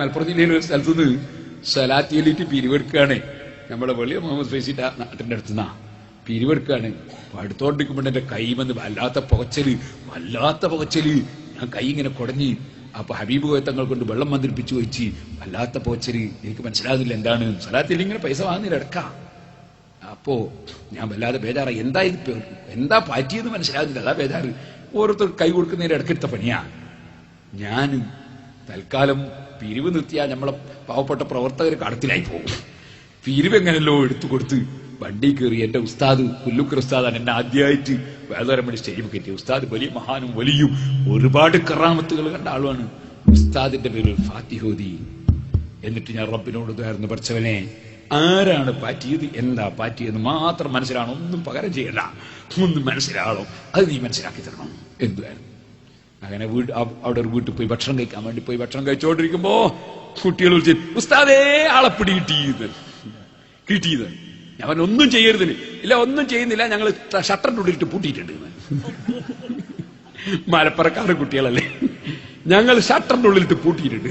മലപ്പുറം ജില്ലയിലെ ഒരു സ്ഥലത്തുനിന്ന് സലാത്തിയിലേക്ക് പിരിവെടുക്കുകയാണ്. നമ്മളെ വെളിയ മുഹമ്മദ് ഫൈസിന്റെ നാട്ടിന്റെ അടുത്തുനിന്നാ പിരിവെടുക്കുകയാണ്. അടുത്തോണ്ടിരിക്കുമ്പോൾ എന്റെ കൈമെന്ന് വല്ലാത്ത പുകച്ചല്. ഞാൻ കൈ ഇങ്ങനെ കുടഞ്ഞ്. അപ്പൊ ഹബീബ് കോയത്തങ്ങൾ കൊണ്ട് വെള്ളം മന്ത്രിപ്പിച്ചു വെച്ച് വല്ലാത്ത പുകച്ചല്. എനിക്ക് മനസ്സിലാകുന്നില്ല എന്താണ്. സലാത്തിൽ ഇങ്ങനെ പൈസ വാങ്ങുന്നില്ല എടുക്കാം. അപ്പോ ഞാൻ വല്ലാതെ ബേജാറ. എന്താ പാറ്റിയെന്ന് മനസ്സിലാകുന്നില്ല. അതാ ബേജാറ്. ഓരോരുത്തർ കൈ കൊടുക്കുന്നതിന്റെ ഇടക്കെടുത്ത പണിയാ. ഞാൻ തൽക്കാലം പിരിവ് നിർത്തിയാൽ നമ്മളെ പാവപ്പെട്ട പ്രവർത്തകർ കടത്തിലായി പോകും. പിരിവ് എങ്ങനെയല്ലോ എടുത്തു കൊടുത്ത് വണ്ടി കയറി. എന്റെ ഉസ്താദ് പുല്ലുക്കർ ഉസ്താദാണ് എന്നെ ആദ്യമായിട്ട് വേദോരം വേണ്ടി സ്റ്റേജിൽ കയറ്റിയ ഉസ്താദ്. വലിയ മഹാനും വലിയും ഒരുപാട് കറാമത്തുകൾ കണ്ട ആളുമാണ്. ഉസ്താദിന്റെ പേര് ഫാത്തിഹോദി. എന്നിട്ട് ഞാൻ റബ്ബിനോട് ഉദാഹരണം പഠിച്ചവനെ, ആരാണ് പാറ്റിയത്, എന്താ പാറ്റിയെന്ന് മാത്രം മനസ്സിലാണോ, ഒന്നും പകരം ചെയ്യണ്ട, ഒന്നും മനസ്സിലാണോ, അത് നീ മനസ്സിലാക്കി തരണം എന്തുവായിരുന്നു. അങ്ങനെ അവിടെ ഒരു വീട്ടിൽ പോയി ഭക്ഷണം കഴിക്കാൻ വേണ്ടി പോയി. ഭക്ഷണം കഴിച്ചുകൊണ്ടിരിക്കുമ്പോ കുട്ടികൾ വിളിച്ച്, ഉസ്താദേ ആളെപ്പിടി കിട്ടിയത്. ഞാൻ ഒന്നും ചെയ്യരുതിന്. ഇല്ല, ഒന്നും ചെയ്യുന്നില്ല, ഞങ്ങൾ ഷട്ടറിന്റെ ഉള്ളിലിട്ട് പൂട്ടിയിട്ടുണ്ട്. മലപ്പുറക്കാരുടെ കുട്ടികളല്ലേ, ഞങ്ങൾ ഷട്ടറിന്റെ ഉള്ളിലിട്ട് പൂട്ടിയിട്ടുണ്ട്.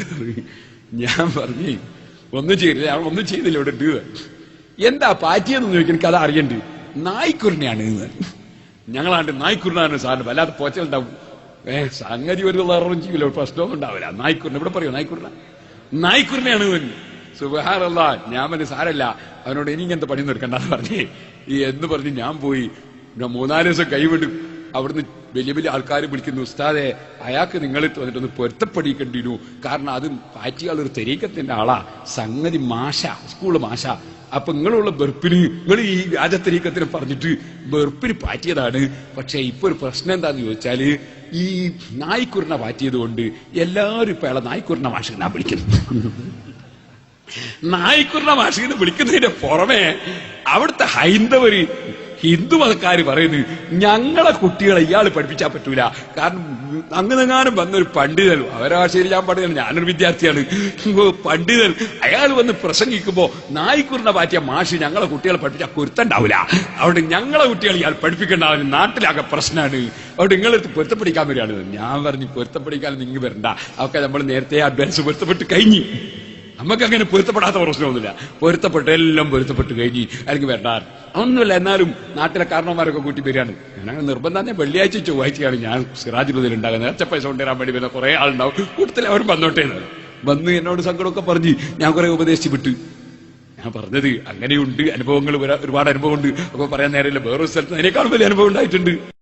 ഞാൻ പറഞ്ഞു ഒന്നും ചെയ്തില്ല, ഒന്നും ചെയ്യുന്നില്ല ഇവിടെ ഉണ്ട്. എന്താ പാറ്റിയെന്ന് ചോദിക്കും. എനിക്ക് അത് അറിയണ്ട്. നായ്ക്കുറിനെയാണ്. ഞങ്ങളാണ്ട് നായ്ക്കുറിനാണ് സാറിന് വല്ലാത്ത പോച്ചലുണ്ടാവും. സംഗതി ഒരു ളറും ചെയ്യില്ല, പ്രശ്നമൊന്നും ഉണ്ടാവില്ല. നായ്ക്കുറിനെ ഇവിടെ പറയോ, നായ്ക്കുറിനെയാണ്. സുബ്ഹാനല്ലാഹ്. ഞാൻ പറഞ്ഞു സാരല്ല, അവനോട് ഇനി ഇങ്ങനത്തെ പണി നിർക്കണ്ടെന്ന് പറഞ്ഞേ എന്ന് പറഞ്ഞ് ഞാൻ പോയി. 3-4 ദിവസം കൈവിട്ട് അവിടുന്ന് വലിയ വലിയ ആൾക്കാർ വിളിക്കുന്നു, ഉസ്താദെ അയാൾക്ക് നിങ്ങൾ വന്നിട്ടൊന്ന് പൊരുത്തപ്പെടിക്കേണ്ടിയിരുന്നു. കാരണം അത് പാറ്റിയാളൊരു തെരീക്കത്തിന്റെ ആളാ, സംഗതി മാഷ, സ്കൂള് മാഷ. അപ്പൊ നിങ്ങളുള്ള വെറുപ്പിന് നിങ്ങൾ ഈ വ്യാജത്തരീക്കത്തിന് പറഞ്ഞിട്ട് വെറുപ്പിന് പാറ്റിയതാണ്. പക്ഷെ ഇപ്പൊ ഒരു പ്രശ്നം എന്താന്ന് ചോദിച്ചാല്, ഈ നായ്ക്കുറിനെ പാറ്റിയത് കൊണ്ട് എല്ലാവരും ഇപ്പൊ അയാളെ നായ്ക്കുറിനെ മാഷിനാ വിളിക്കുന്നു. നായ്ക്കുറിനെ മാഷിന്ന് വിളിക്കുന്നതിന്റെ പുറമെ അവിടുത്തെ ഹൈന്ദവര്, ഹിന്ദു മതക്കാര് പറയുന്നത് ഞങ്ങളെ കുട്ടികളെ ഇയാൾ പഠിപ്പിച്ചാൽ പറ്റൂല. കാരണം അങ്ങനെങ്ങാനും വന്നൊരു പണ്ഡിതൻ, അവരാ ശരി, ഞാൻ പണ്ഡിതൻ, ഞാനൊരു വിദ്യാർത്ഥിയാണ്, പണ്ഡിതൻ അയാൾ വന്ന് പ്രസംഗിക്കുമ്പോ നായ്ക്കുറിനെ പാറ്റിയ മാഷി ഞങ്ങളെ കുട്ടികളെ പഠിപ്പിച്ചാൽ പൊരുത്തണ്ടാവില്ല. അവിടെ ഞങ്ങളെ കുട്ടികൾ ഇയാൾ പഠിപ്പിക്കേണ്ടാവില്ല, നാട്ടിലാകെ പ്രശ്നമാണ്. അവിടെ നിങ്ങളെടുത്ത് പൊരുത്തപ്പെടിക്കാൻ വരികയാണ്. ഞാൻ പറഞ്ഞു പൊരുത്തപ്പെടിക്കാൻ നിങ്ങൾ വരണ്ട, അതൊക്കെ നമ്മൾ നേരത്തെ അഡ്വാൻസ് പൊരുത്തപ്പെട്ട് കഴിഞ്ഞു. നമുക്ക് അങ്ങനെ പൊരുത്തപ്പെടാത്ത പ്രശ്നമൊന്നുമില്ല. എല്ലാം പൊരുത്തപ്പെട്ട് കഴിഞ്ഞ് അല്ലെങ്കിൽ വരണ്ട ഒന്നുമില്ല. എന്നാലും നാട്ടിലെ കാരണവന്മാരൊക്കെ കൂട്ടി വരികയാണ്. ഞാൻ നിർബന്ധം തന്നെ വെള്ളിയാഴ്ച ചൊവ്വാഴ്ചയാണ് ഞാൻ സിറാജുൽ ഉണ്ടാകുന്നത്. നേരത്തെ പൈസ കൊണ്ടുവരാൻ വേണ്ടി വരുന്ന കുറെ ആളുണ്ടാവും. കൂട്ടത്തിൽ അവരും വന്നോട്ടേ വന്ന് എന്നോട് സങ്കടമൊക്കെ പറഞ്ഞ് ഞാൻ കുറെ ഉപദേശിച്ച് വിട്ട്. ഞാൻ പറഞ്ഞത് അങ്ങനെയുണ്ട് അനുഭവങ്ങൾ, ഒരുപാട് അനുഭവമുണ്ട്. അപ്പൊ പറയാൻ നേരമില്ല. വേറൊരു സ്ഥലത്ത് അതിനേക്കാൾ വലിയ അനുഭവം ഉണ്ടായിട്ടുണ്ട്.